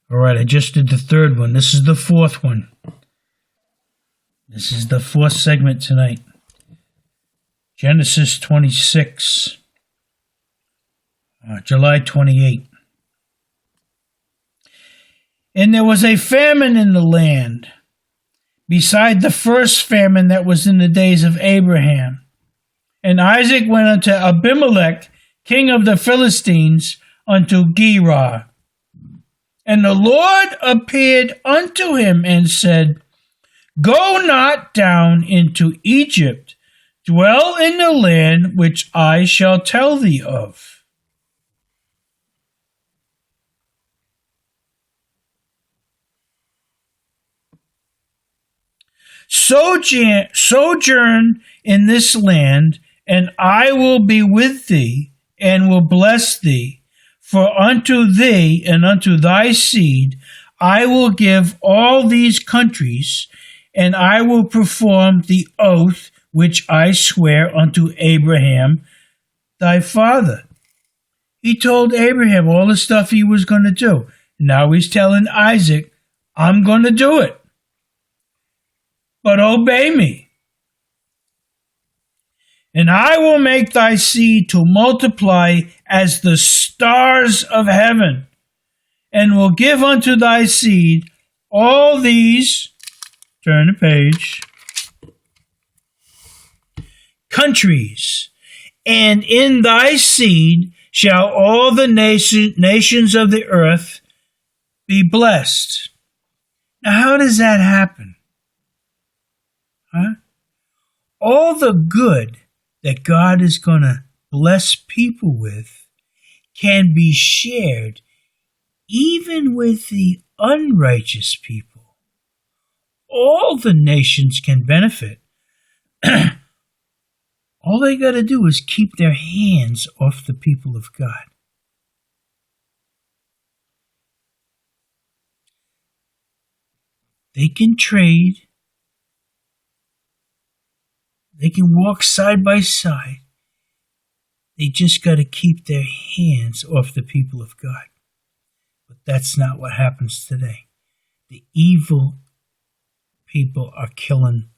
All right, I just did the third one. This is the fourth one. This is the fourth segment tonight. Genesis 26, July 28. And there was a famine in the land, beside the first famine that was in the days of Abraham. And Isaac went unto Abimelech, king of the Philistines, unto Gerar. And the Lord appeared unto him and said, Go not down into Egypt, dwell in the land which I shall tell thee of. Sojourn in this land, and I will be with thee, and will bless thee. For unto thee and unto thy seed I will give all these countries, and I will perform the oath which I swear unto Abraham thy father. He told Abraham all the stuff he was going to do. Now he's telling Isaac, I'm going to do it. But obey me. And I will make thy seed to multiply as the stars of heaven, and will give unto thy seed all these, turn the page, countries, and in thy seed shall all the nations of the earth be blessed. Now, how does that happen? All the good that God is going to bless people with can be shared even with the unrighteous people. All the nations can benefit. All they got to do is keep their hands off the people of God. They can trade. They can walk side by side. They just got to keep their hands off the people of God. But that's not what happens today. The evil people are killing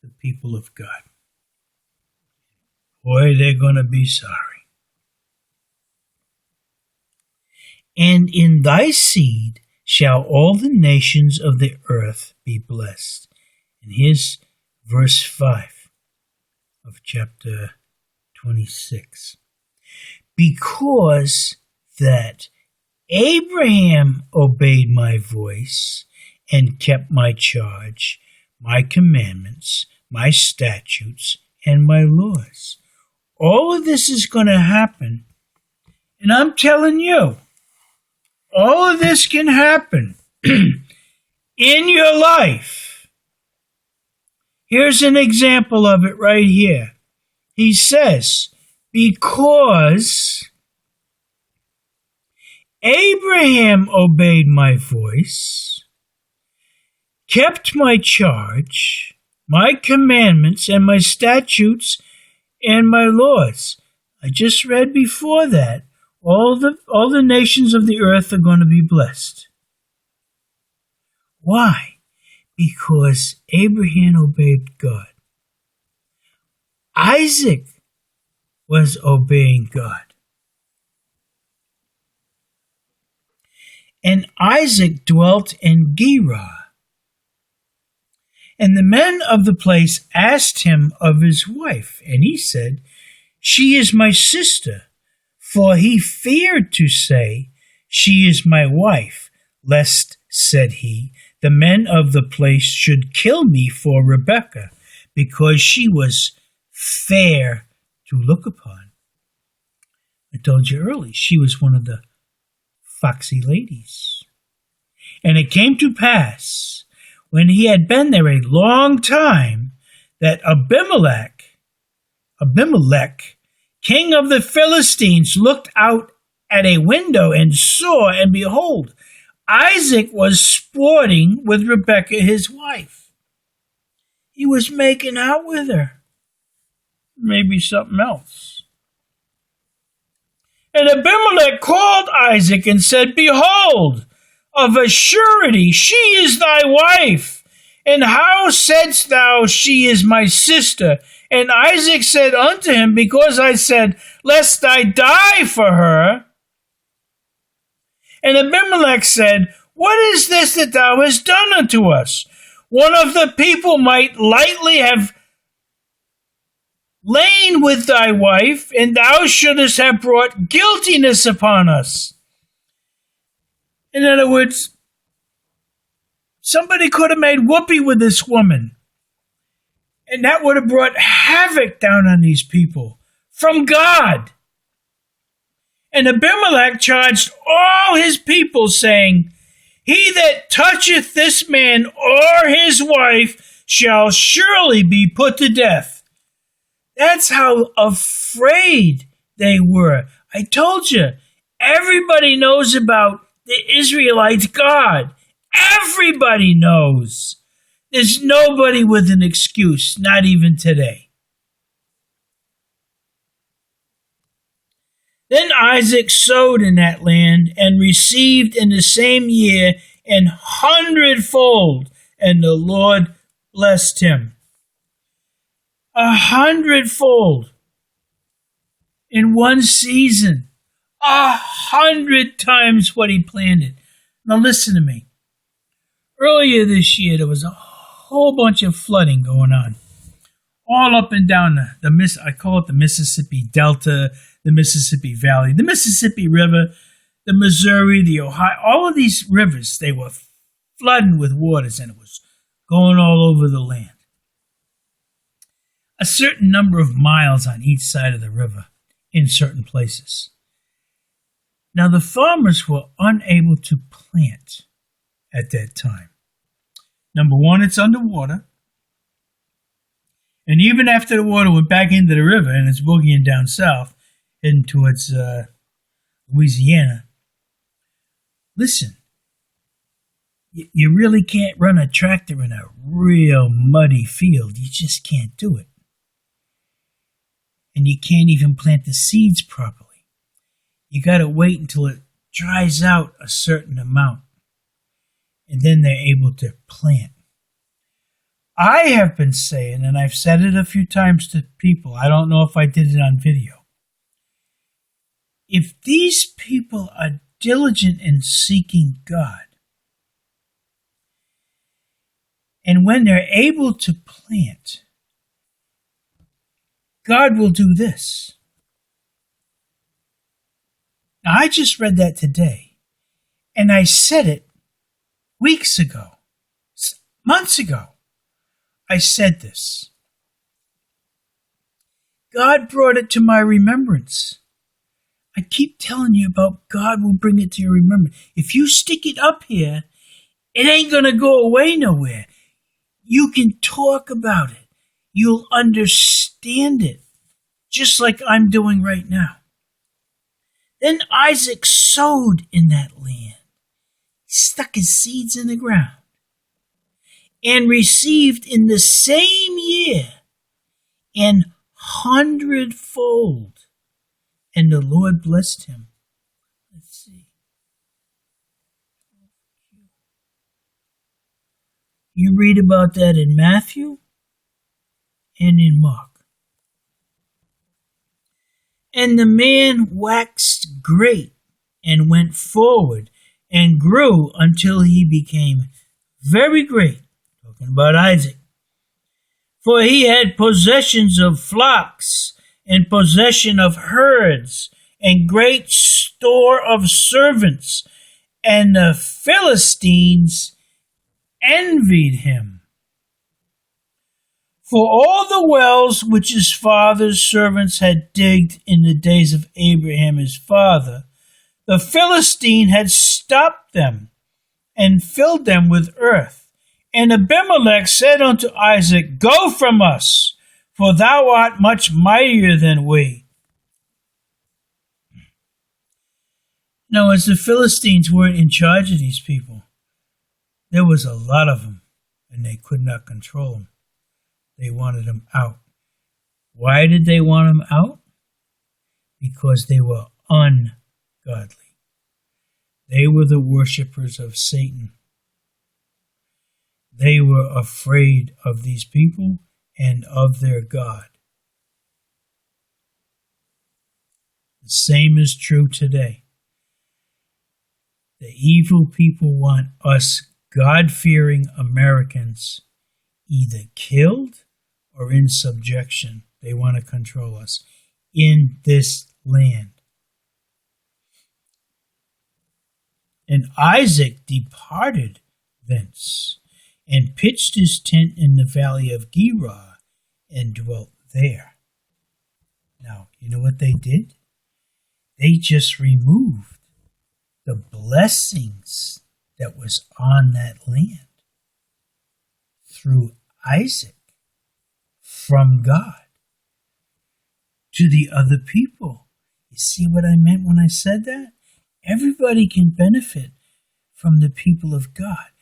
the people of God. Boy, they're going to be sorry. And in thy seed shall all the nations of the earth be blessed. And here's verse 5 of chapter 26. Because that Abraham obeyed my voice and kept my charge, my commandments, my statutes, and my laws. All of this is going to happen. And I'm telling you, all of this can happen in your life. Here's an example of it right here. He says, because Abraham obeyed my voice, kept my charge, my commandments, and my statutes, and my laws. I just read before that, all the nations of the earth are going to be blessed. Why? Because Abraham obeyed God. Isaac was obeying God. And Isaac dwelt in Gerar. And the men of the place asked him of his wife, and he said, She is my sister. For he feared to say, She is my wife, lest, said he, the men of the place should kill me for Rebekah, because she was fair to look upon. I told you earlier, she was one of the foxy ladies. And it came to pass, when he had been there a long time, that Abimelech, king of the Philistines, looked out at a window and saw, and behold, Isaac was sporting with Rebekah his wife. He was making out with her. Maybe something else. And Abimelech called Isaac and said, Behold, Of a surety she is thy wife. And how saidst thou, she is my sister? And Isaac said unto him, because I said, lest I die for her. And Abimelech said, what is this that thou hast done unto us? One of the people might lightly have lain with thy wife, and thou shouldest have brought guiltiness upon us. In other words, somebody could have made whoopee with this woman, and that would have brought havoc down on these people from God. And Abimelech charged all his people, saying, he that toucheth this man or his wife shall surely be put to death. That's how afraid they were. I told you, everybody knows about the Israelites' God. Everybody knows. There's nobody with an excuse, not even today. Then Isaac sowed in that land and received in the same year 100-fold, and the Lord blessed him. 100-fold in one season. 100 times what he planted. Now listen to me. Earlier this year, there was a whole bunch of flooding going on. All up and down I call it the Mississippi Delta, the Mississippi Valley, the Mississippi River, the Missouri, the Ohio, all of these rivers, they were flooding with waters, and it was going all over the land. A certain number of miles on each side of the river in certain places. Now, the farmers were unable to plant at that time. Number one, it's underwater. And even after the water went back into the river and it's boogieing down south, heading towards Louisiana, listen, you really can't run a tractor in a real muddy field. You just can't do it. And you can't even plant the seeds properly. You got to wait until it dries out a certain amount, and then they're able to plant. I have been saying, and I've said it a few times to people, I don't know if I did it on video. If these people are diligent in seeking God, and when they're able to plant, God will do this. Now, I just read that today, and I said it weeks ago, months ago. I said this. God brought it to my remembrance. I keep telling you about God will bring it to your remembrance. If you stick it up here, it ain't going to go away nowhere. You can talk about it. You'll understand it, just like I'm doing right now. Then Isaac sowed in that land. He stuck his seeds in the ground and received in the same year 100-fold. And the Lord blessed him. Let's see. You read about that in Matthew and in Mark. And the man waxed great and went forward and grew until he became very great. Talking about Isaac. For he had possessions of flocks and possession of herds and great store of servants. And the Philistines envied him. For all the wells which his father's servants had digged in the days of Abraham his father, the Philistine had stopped them and filled them with earth. And Abimelech said unto Isaac, Go from us, for thou art much mightier than we. Now, as the Philistines weren't in charge of these people, there was a lot of them, and they could not control them. They wanted them out. Why did they want them out? Because they were ungodly. They were the worshippers of Satan. They were afraid of these people and of their God. The same is true today. The evil people want us God-fearing Americans either killed or in subjection. They want to control us in this land. And Isaac departed thence and pitched his tent in the valley of Gerar and dwelt there. Now, you know what they did? They just removed the blessings that was on that land through Isaac from God to the other people. You see what I meant when I said that? Everybody can benefit from the people of God.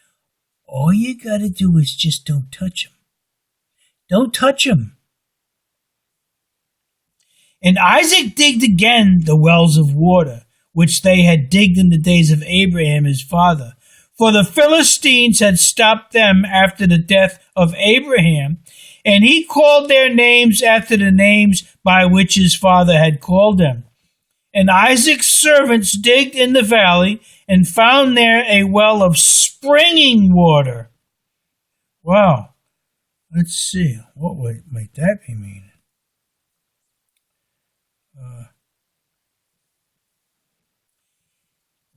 All you got to do is just don't touch them. Don't touch them. And Isaac digged again the wells of water, which they had digged in the days of Abraham his father. For the Philistines had stopped them after the death of Abraham, and he called their names after the names by which his father had called them. And Isaac's servants digged in the valley and found there a well of springing water. Wow. Let's see. What might that be meaning?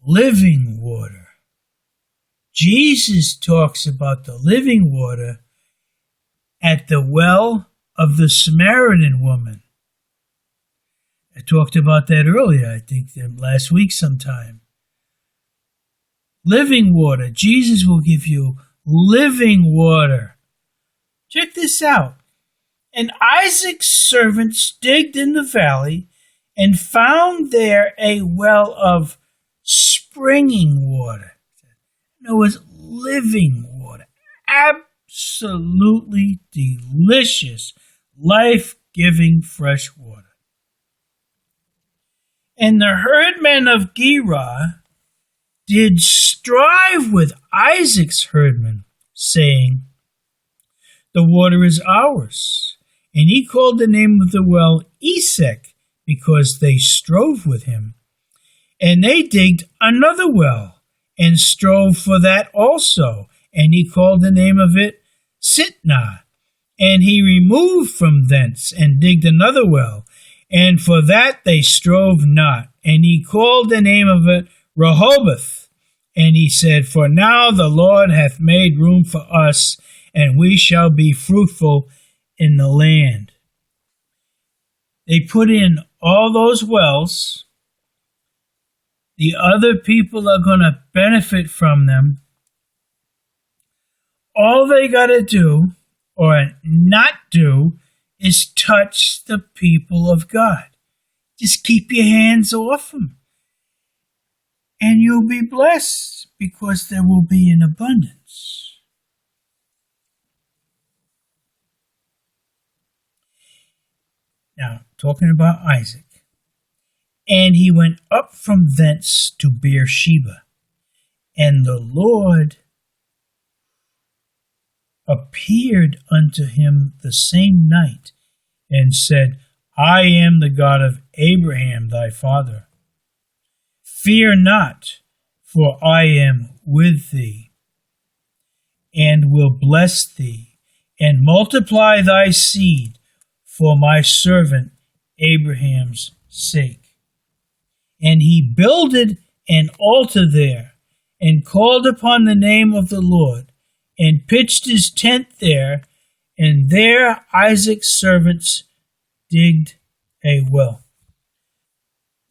Living water. Jesus talks about the living water at the well of the Samaritan woman. I talked about that earlier, I think last week sometime. Living water. Jesus will give you living water. Check this out. And Isaac's servants digged in the valley and found there a well of springing water. No, it's living water. Absolutely delicious, life-giving fresh water. And the herdmen of Gerar did strive with Isaac's herdmen, saying, the water is ours. And he called the name of the well Esek, because they strove with him. And they digged another well, and strove for that also. And he called the name of it Sitnah. And he removed from thence, and digged another well, and for that they strove not. And he called the name of it Rehoboth. And he said, for now the Lord hath made room for us, and we shall be fruitful in the land. They put in all those wells. The other people are going to benefit from them. All they got to do, or not do, is touch the people of God. Just keep your hands off them. And you'll be blessed, because there will be an abundance. Now, talking about Isaac. And he went up from thence to Beersheba. And the Lord appeared unto him the same night, and said, I am the God of Abraham thy father. Fear not, for I am with thee, and will bless thee, and multiply thy seed for my servant Abraham's sake. And he builded an altar there, and called upon the name of the Lord, and pitched his tent there, and there Isaac's servants digged a well.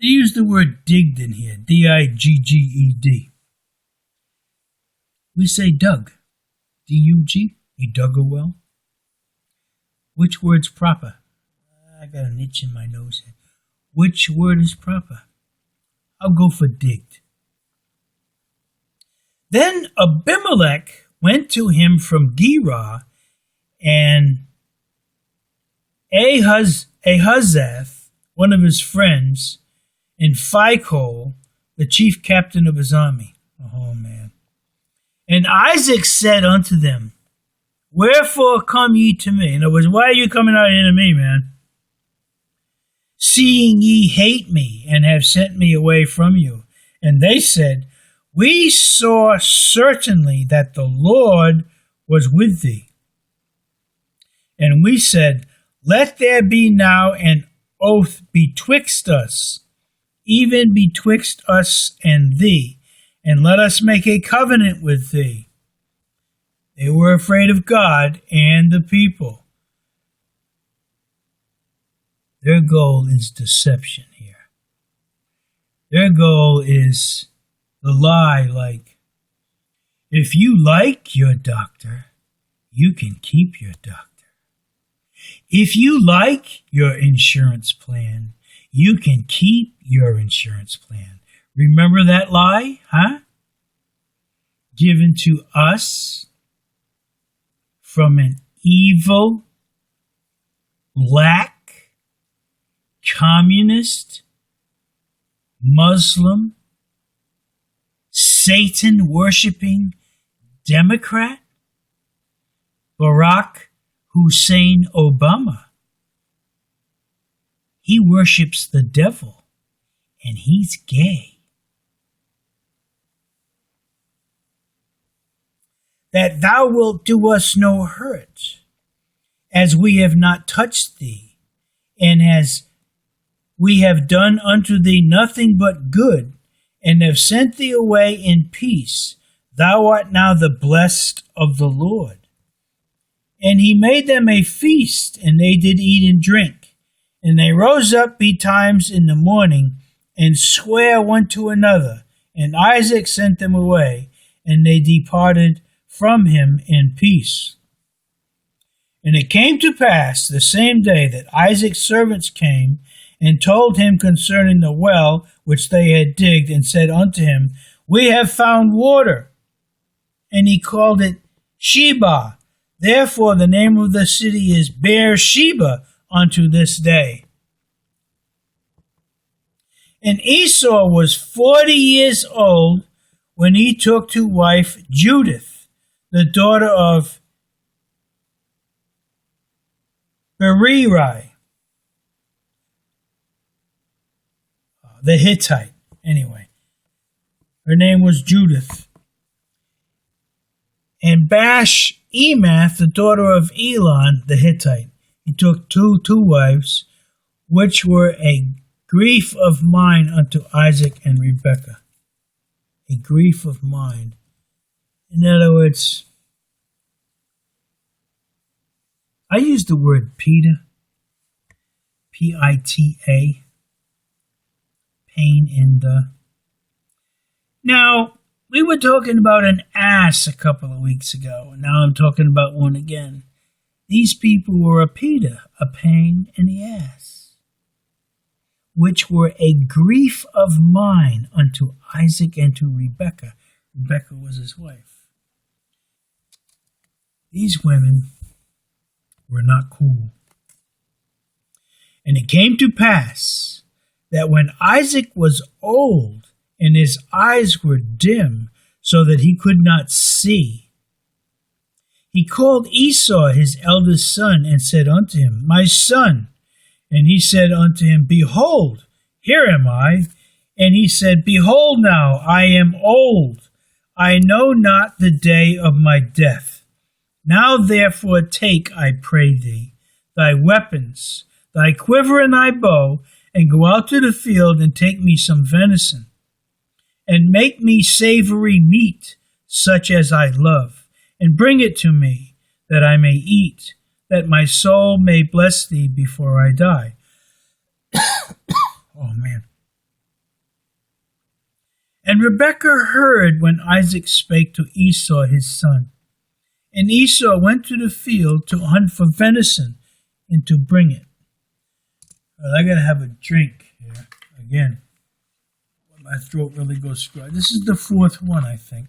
They use the word digged in here, D-I-G-G-E-D. We say dug, D-U-G. He dug a well. Which word's proper? I got an itch in my nose here. Which word is proper? I'll go for digged. Then Abimelech went to him from Gerar, and Ahuzzath, one of his friends, and Phicol, the the chief captain of his army. Oh, man. And Isaac said unto them, Wherefore come ye to me? In other words, why are you coming out here to me, man? Seeing ye hate me, and have sent me away from you. And they said, We saw certainly that the Lord was with thee. And we said, Let there be now an oath betwixt us, even betwixt us and thee, and let us make a covenant with thee. They were afraid of God and the people. Their goal is deception here. Their goal is the lie, like, if you like your doctor, you can keep your doctor. If you like your insurance plan, you can keep your insurance plan. Remember that lie, huh? Given to us from an evil, black, communist, Muslim, Satan-worshipping Democrat, Barack Hussein Obama. He worships the devil, and he's gay. That thou wilt do us no hurt, as we have not touched thee, and as we have done unto thee nothing but good, and have sent thee away in peace. Thou art now the blessed of the Lord. And he made them a feast, and they did eat and drink. And they rose up betimes in the morning, and sware one to another. And Isaac sent them away, and they departed from him in peace. And it came to pass the same day that Isaac's servants came, and told him concerning the well which they had digged, and said unto him, We have found water. And he called it Sheba. Therefore the name of the city is Beersheba unto this day. And Esau was 40 years old when he took to wife Judith, the daughter of Bererai, the Hittite. Anyway, her name was Judith. And Bash-Emath, the daughter of Elon, the Hittite. He took two wives, which were a grief of mine unto Isaac and Rebekah. A grief of mine. In other words, I use the word Pita, P-I-T-A, pain in the. Now, we were talking about an ass a couple of weeks ago, and now I'm talking about one again. These people were a Pita, a pain in the ass, which were a grief of mine unto Isaac and to Rebekah. Rebekah was his wife. These women were not cool. And it came to pass that when Isaac was old and his eyes were dim so that he could not see, he called Esau his eldest son and said unto him, My son. And he said unto him, Behold, here am I. And he said, Behold now, I am old. I know not the day of my death. Now therefore take, I pray thee, thy weapons, thy quiver and thy bow, and go out to the field and take me some venison, and make me savory meat, such as I love, and bring it to me, that I may eat, that my soul may bless thee before I die. Oh, man. And Rebekah heard when Isaac spake to Esau his son. And Esau went to the field to hunt for venison and to bring it. Well, I got to have a drink here again. My throat really goes dry. This is the fourth one, I think.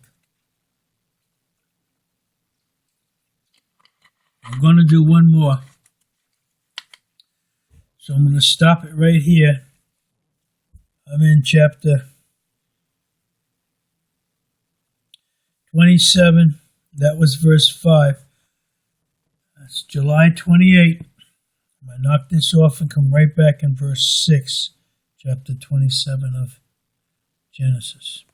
I'm going to do one more. So I'm going to stop it right here. I'm in chapter 27, that was verse 5. That's July 28. I'm going to knock this off and come right back in verse 6, chapter 27 of Genesis.